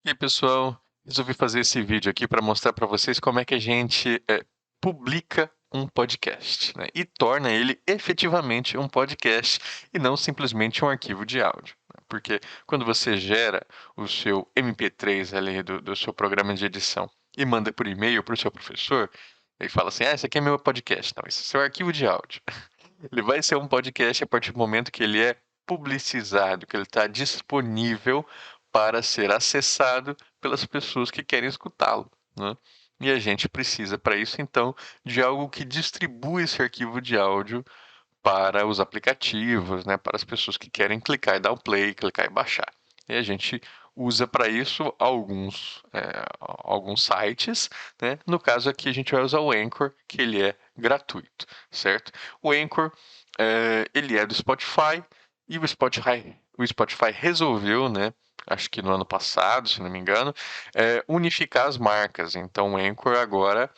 E aí, pessoal, resolvi fazer esse vídeo aqui para mostrar para vocês como é que a gente publica um podcast, né? E torna ele efetivamente um podcast e não simplesmente um arquivo de áudio, né? Porque quando você gera o seu MP3 ali do seu programa de edição e manda por e-mail para o seu professor, ele fala assim: esse aqui é meu podcast. Não, esse é seu arquivo de áudio. Ele vai ser um podcast a partir do momento que ele é publicizado, que ele está disponível para ser acessado pelas pessoas que querem escutá-lo, né? E a gente precisa, para isso, então, de algo que distribua esse arquivo de áudio para os aplicativos, né? Para as pessoas que querem clicar e dar o play, clicar e baixar. E a gente usa para isso alguns sites, né? No caso aqui a gente vai usar o Anchor, que ele é gratuito, certo? O Anchor, ele é do Spotify e o Spotify resolveu, né? Acho que no ano passado, se não me engano, unificar as marcas. Então o Anchor agora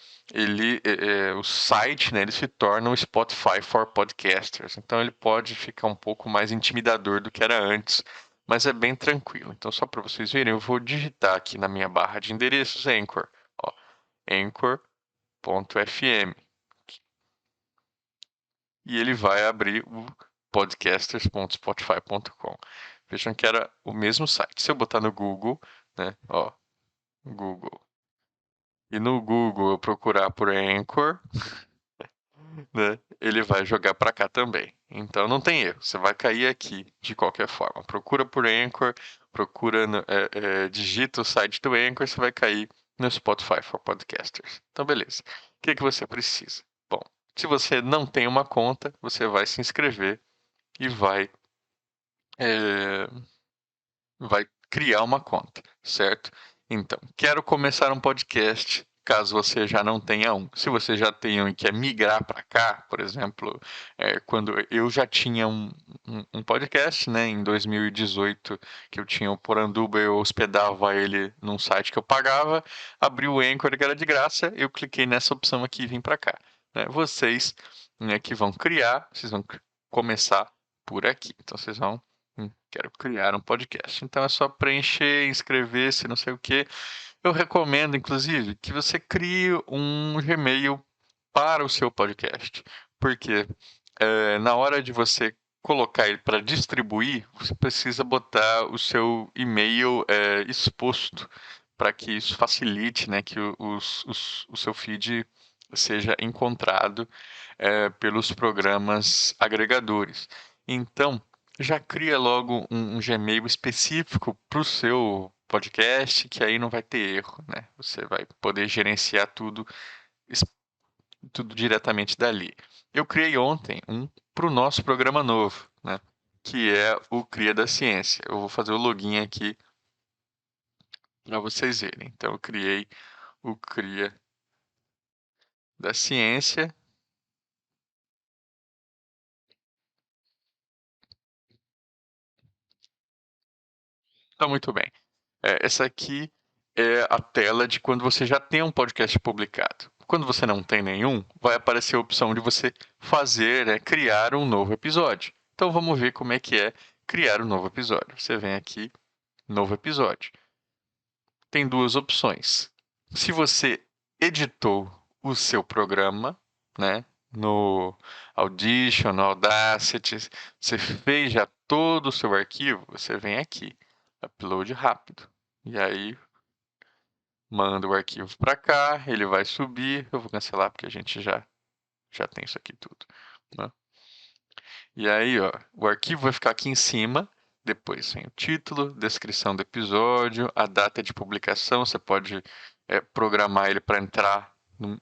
o site, né, ele se torna o Spotify for Podcasters. Então ele pode ficar um pouco mais intimidador do que era antes, mas é bem tranquilo. Então só para vocês verem, eu vou digitar aqui na minha barra de endereços Anchor, ó, anchor.fm, e ele vai abrir o podcasters.spotify.com. Vejam que era o mesmo site. Se eu botar no Google, né, ó, Google, e no Google eu procurar por Anchor, né, ele vai jogar para cá também. Então não tem erro, você vai cair aqui de qualquer forma. Procura por Anchor, digita o site do Anchor, você vai cair no Spotify for Podcasters. Então beleza. O que você precisa? Bom, se você não tem uma conta, você vai se inscrever e é, vai criar uma conta, certo? Então, quero começar um podcast, caso você já não tenha um. Se você já tem um e quer migrar para cá, por exemplo, quando eu já tinha um podcast, né, em 2018, que eu tinha o Poranduba, eu hospedava ele num site que eu pagava, abri o Anchor, que era de graça, eu cliquei nessa opção aqui e vim para cá, né? Vocês, né, que vão criar, vocês vão começar por aqui. Então, vocês vão quero criar um podcast. Então é só preencher, inscrever-se, não sei o quê. Eu recomendo, inclusive, que você crie um Gmail para o seu podcast, porque na hora de você colocar ele para distribuir, você precisa botar o seu e-mail exposto para que isso facilite, né, que o seu feed seja encontrado pelos programas agregadores. Então, já cria logo um Gmail específico para o seu podcast, que aí não vai ter erro, né? Você vai poder gerenciar tudo diretamente dali. Eu criei ontem um para o nosso programa novo, né? Que é o Cria da Ciência. Eu vou fazer o login aqui para vocês verem. Então, eu criei o Cria da Ciência. Tá muito bem. Essa aqui é a tela de quando você já tem um podcast publicado. Quando você não tem nenhum, vai aparecer a opção de você fazer, né, criar um novo episódio. Então vamos ver como é que é criar um novo episódio. Você vem aqui, novo episódio. Tem duas opções. Se você editou o seu programa, né, no Audition, no Audacity, você fez já todo o seu arquivo, você vem aqui, upload rápido. E aí manda o arquivo para cá, ele vai subir. Eu vou cancelar porque a gente já tem isso aqui tudo, né? E aí, ó, o arquivo vai ficar aqui em cima. Depois vem o título, descrição do episódio, a data de publicação. Você pode programar ele para entrar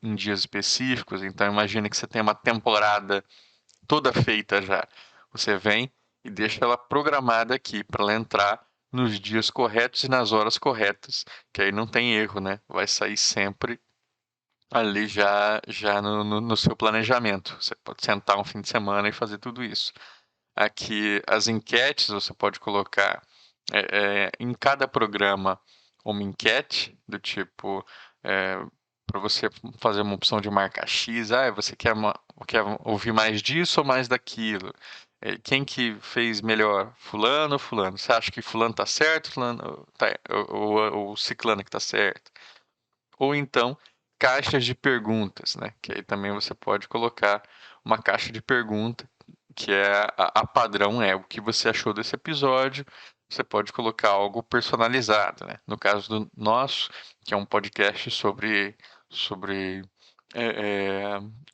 em dias específicos. Então, imagine que você tem uma temporada toda feita já. Você vem e deixa ela programada aqui para ela entrar nos dias corretos e nas horas corretas, que aí não tem erro, né? Vai sair sempre ali já no seu planejamento. Você pode sentar um fim de semana e fazer tudo isso. Aqui as enquetes você pode colocar em cada programa uma enquete do tipo para você fazer uma opção de marca X, você quer ouvir mais disso ou mais daquilo? Quem que fez melhor, fulano ou fulano? Você acha que fulano tá certo, fulano tá, ou ciclano que tá certo? Ou então caixas de perguntas, né? Que aí também você pode colocar uma caixa de pergunta, que é a padrão é o que você achou desse episódio. Você pode colocar algo personalizado, né? No caso do nosso, que é um podcast sobre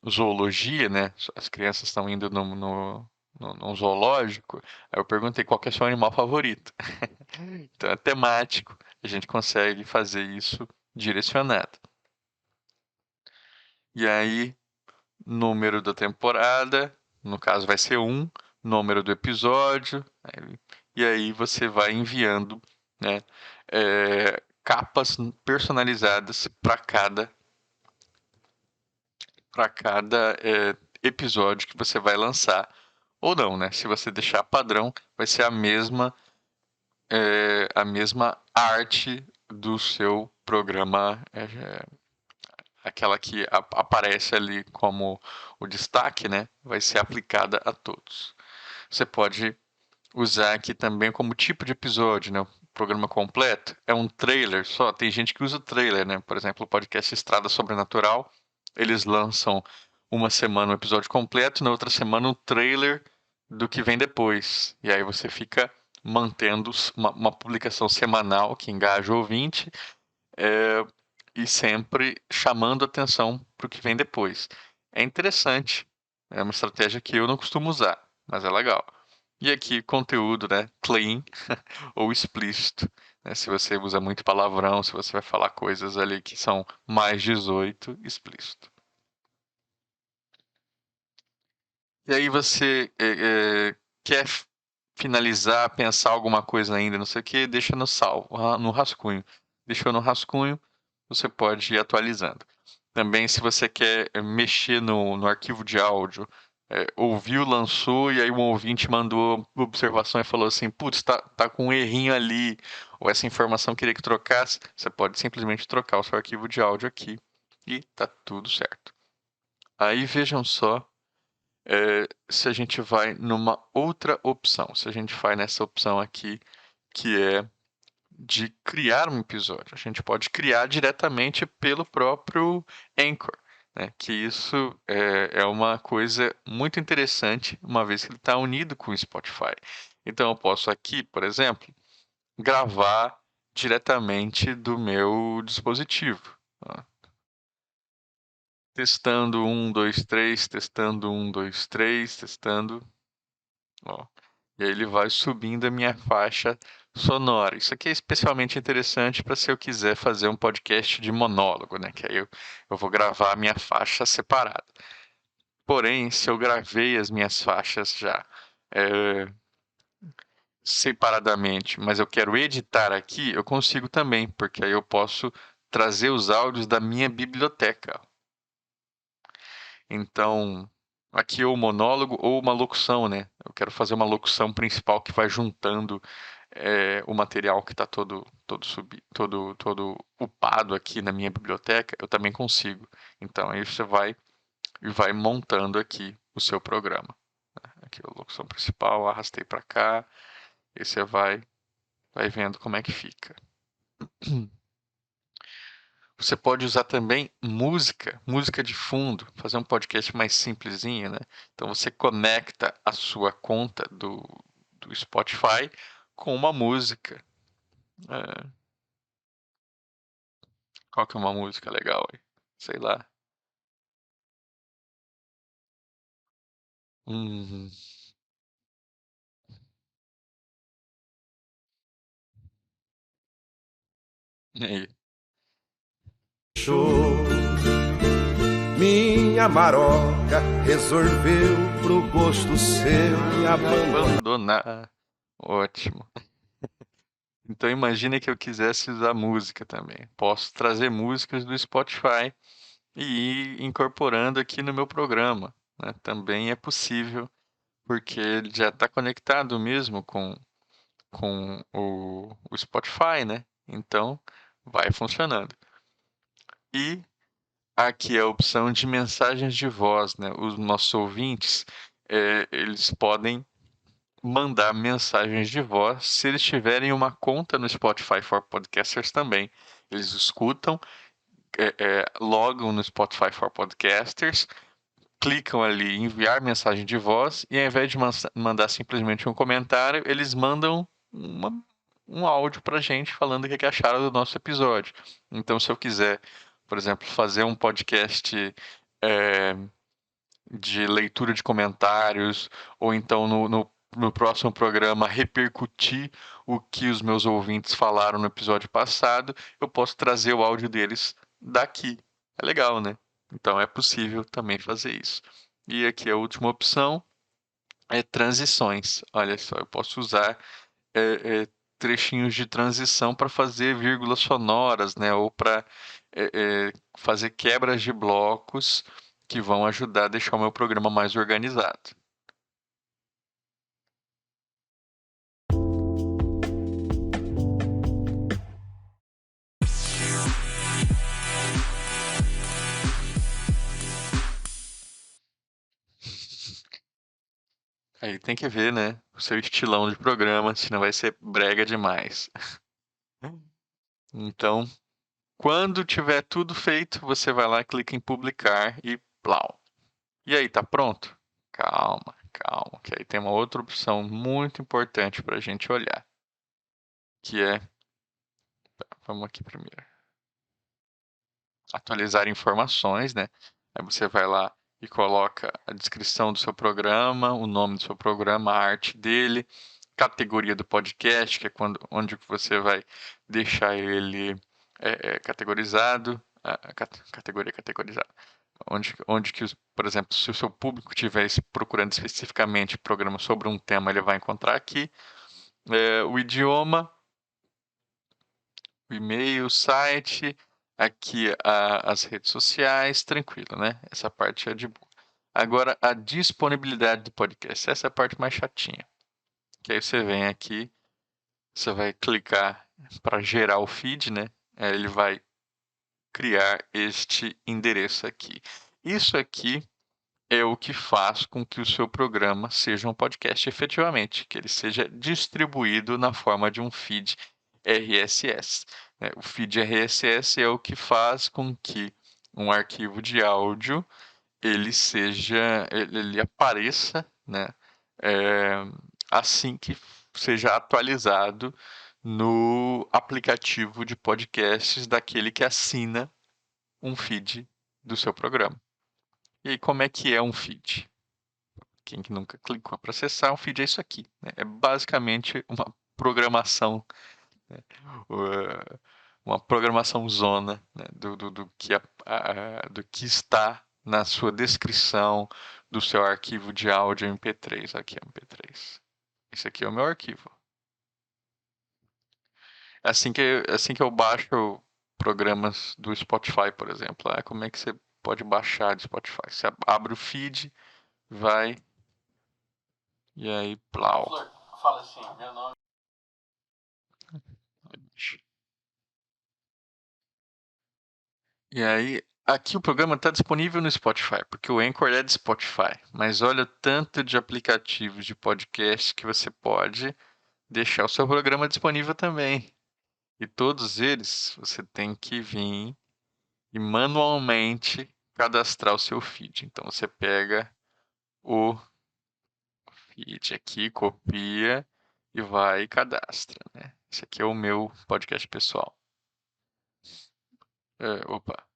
zoologia, né? As crianças estão indo num zoológico. Aí eu perguntei qual que é o seu animal favorito. Então é temático, a gente consegue fazer isso direcionado. E aí, número da temporada, no caso vai ser número do episódio, e aí você vai enviando, né, capas personalizadas para cada episódio que você vai lançar. Ou não, né? Se você deixar padrão, vai ser a mesma arte do seu programa, aquela que aparece ali como o destaque, né? Vai ser aplicada a todos. Você pode usar aqui também como tipo de episódio, né? O programa completo é um trailer só. Tem gente que usa trailer, né? Por exemplo, o podcast Estrada Sobrenatural, eles lançam uma semana o episódio completo, na outra semana um trailer do que vem depois. E aí você fica mantendo uma publicação semanal que engaja o ouvinte, é, e sempre chamando atenção para o que vem depois. É interessante, é uma estratégia que eu não costumo usar, mas é legal. E aqui, conteúdo, né? Clean ou explícito. Né? Se você usa muito palavrão, se você vai falar coisas ali que são mais 18, explícito. E aí você quer finalizar, pensar alguma coisa ainda, não sei o que, deixa no salvo, no rascunho. Deixou no rascunho, você pode ir atualizando. Também, se você quer mexer no arquivo de áudio, ouviu, lançou, e aí um ouvinte mandou observação e falou assim: putz, tá com um errinho ali, ou essa informação queria que trocasse, você pode simplesmente trocar o seu arquivo de áudio aqui e tá tudo certo. Aí vejam só, se a gente vai numa outra opção, se a gente vai nessa opção aqui, que é de criar um episódio. A gente pode criar diretamente pelo próprio Anchor, né? Que isso é uma coisa muito interessante, uma vez que ele está unido com o Spotify. Então eu posso aqui, por exemplo, gravar diretamente do meu dispositivo. Ó. Testando 1, 2, 3, testando 1, 2, 3, testando. Ó. E aí ele vai subindo a minha faixa sonora. Isso aqui é especialmente interessante para se eu quiser fazer um podcast de monólogo, né? Que aí eu vou gravar a minha faixa separada. Porém, se eu gravei as minhas faixas já é, separadamente, mas eu quero editar aqui, eu consigo também, porque aí eu posso trazer os áudios da minha biblioteca. Então, aqui ou monólogo ou uma locução, né? Eu quero fazer uma locução principal que vai juntando o material que está todo upado aqui na minha biblioteca, eu também consigo. Então, aí você vai montando aqui o seu programa. Aqui a locução principal, arrastei para cá, e você vai vendo como é que fica. Você pode usar também música de fundo, fazer um podcast mais simplesinho, né? Então você conecta a sua conta do Spotify com uma música. É, qual que é uma música legal aí? Sei lá. Hum, e aí? Show. Minha maroca resolveu pro gosto seu me abandonar. Abandonar. Ótimo. Então imagine que eu quisesse usar música também. Posso trazer músicas do Spotify e ir incorporando aqui no meu programa, né? Também é possível, porque ele já está conectado mesmo com o Spotify, né? Então vai funcionando. E aqui é a opção de mensagens de voz, né? Os nossos ouvintes, eles podem mandar mensagens de voz se eles tiverem uma conta no Spotify for Podcasters também. Eles escutam, logam no Spotify for Podcasters, clicam ali em enviar mensagem de voz e ao invés de mandar simplesmente um comentário, eles mandam um áudio pra gente falando o que acharam do nosso episódio. Então, se eu quiser, por exemplo, fazer um podcast de leitura de comentários, ou então no próximo programa repercutir o que os meus ouvintes falaram no episódio passado, eu posso trazer o áudio deles daqui. É legal, né? Então é possível também fazer isso. E aqui a última opção é transições. Olha só, eu posso usar trechinhos de transição para fazer vírgulas sonoras, né? Ou para fazer quebras de blocos que vão ajudar a deixar o meu programa mais organizado. Aí tem que ver, né? O seu estilão de programa, senão vai ser brega demais. Então, quando tiver tudo feito, você vai lá, clica em publicar e plau. E aí, tá pronto? Calma, calma, que aí tem uma outra opção muito importante para a gente olhar, que é, vamos aqui primeiro, atualizar informações, né? Aí você vai lá e coloca a descrição do seu programa, o nome do seu programa, a arte dele, categoria do podcast, que é onde você vai deixar ele categorizado, categoria categorizada. Onde que, por exemplo, se o seu público estiver procurando especificamente programa sobre um tema, ele vai encontrar aqui. O idioma, o e-mail, o site, aqui as redes sociais, tranquilo, né? Essa parte é de boa. Agora, a disponibilidade do podcast, essa é a parte mais chatinha. Que aí você vem aqui, você vai clicar para gerar o feed, né? Ele vai criar este endereço aqui. Isso aqui é o que faz com que o seu programa seja um podcast efetivamente, que ele seja distribuído na forma de um feed RSS. O feed RSS é o que faz com que um arquivo de áudio ele apareça, né, assim que seja atualizado no aplicativo de podcasts daquele que assina um feed do seu programa. E aí, como é que é um feed? Quem que nunca clicou para acessar, um feed é isso aqui, né? É basicamente uma programação, né? Uma programação zona, né? do que está na sua descrição do seu arquivo de áudio MP3. Aqui é MP3. Esse aqui é o meu arquivo. Assim que eu baixo programas do Spotify, por exemplo. Como é que você pode baixar do Spotify? Você abre o feed, vai e aí, plau. Fala assim, meu nome. E aí, aqui o programa está disponível no Spotify, porque o Anchor é de Spotify. Mas olha o tanto de aplicativos de podcast que você pode deixar o seu programa disponível também. E todos eles você tem que vir e manualmente cadastrar o seu feed. Então você pega o feed aqui, copia e vai e cadastra, né? Esse aqui é o meu podcast pessoal. Opa.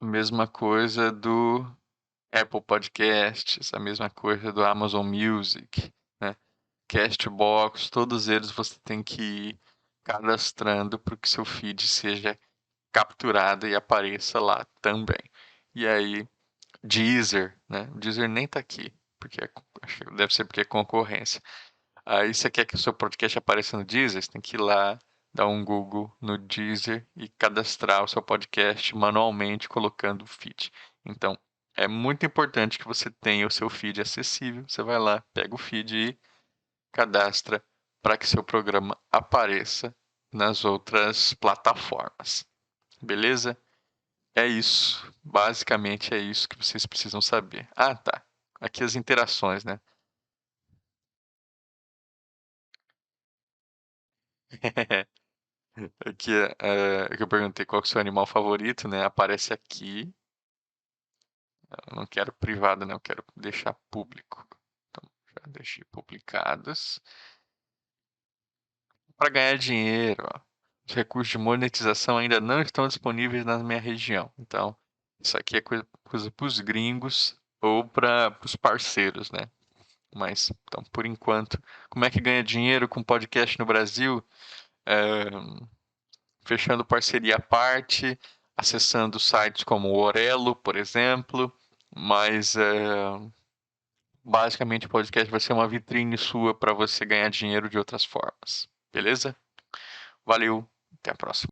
Mesma coisa do Apple Podcasts, a mesma coisa do Amazon Music, né? Castbox, todos eles você tem que ir cadastrando para que seu feed seja capturado e apareça lá também. E aí, Deezer, né? O Deezer nem tá aqui, porque acho que deve ser porque é concorrência. Aí você quer que o seu podcast apareça no Deezer, você tem que ir lá, dar um Google no Deezer e cadastrar o seu podcast manualmente colocando o feed. Então, é muito importante que você tenha o seu feed acessível. Você vai lá, pega o feed e cadastra para que seu programa apareça nas outras plataformas. Beleza? É isso. Basicamente é isso que vocês precisam saber. Ah, tá. aqui as interações, né? Aqui que eu perguntei qual que é o seu animal favorito, né? Aparece aqui. Eu não quero privado, né? Eu quero deixar público. Então, já deixei publicados. Para ganhar dinheiro, ó. Os recursos de monetização ainda não estão disponíveis na minha região. Então, isso aqui é coisa para os gringos ou para os parceiros, né? Mas, então, por enquanto, como é que ganha dinheiro com podcast no Brasil? É, fechando parceria à parte, acessando sites como o Orelo, por exemplo, mas basicamente o podcast vai ser uma vitrine sua para você ganhar dinheiro de outras formas, beleza? Valeu, até a próxima.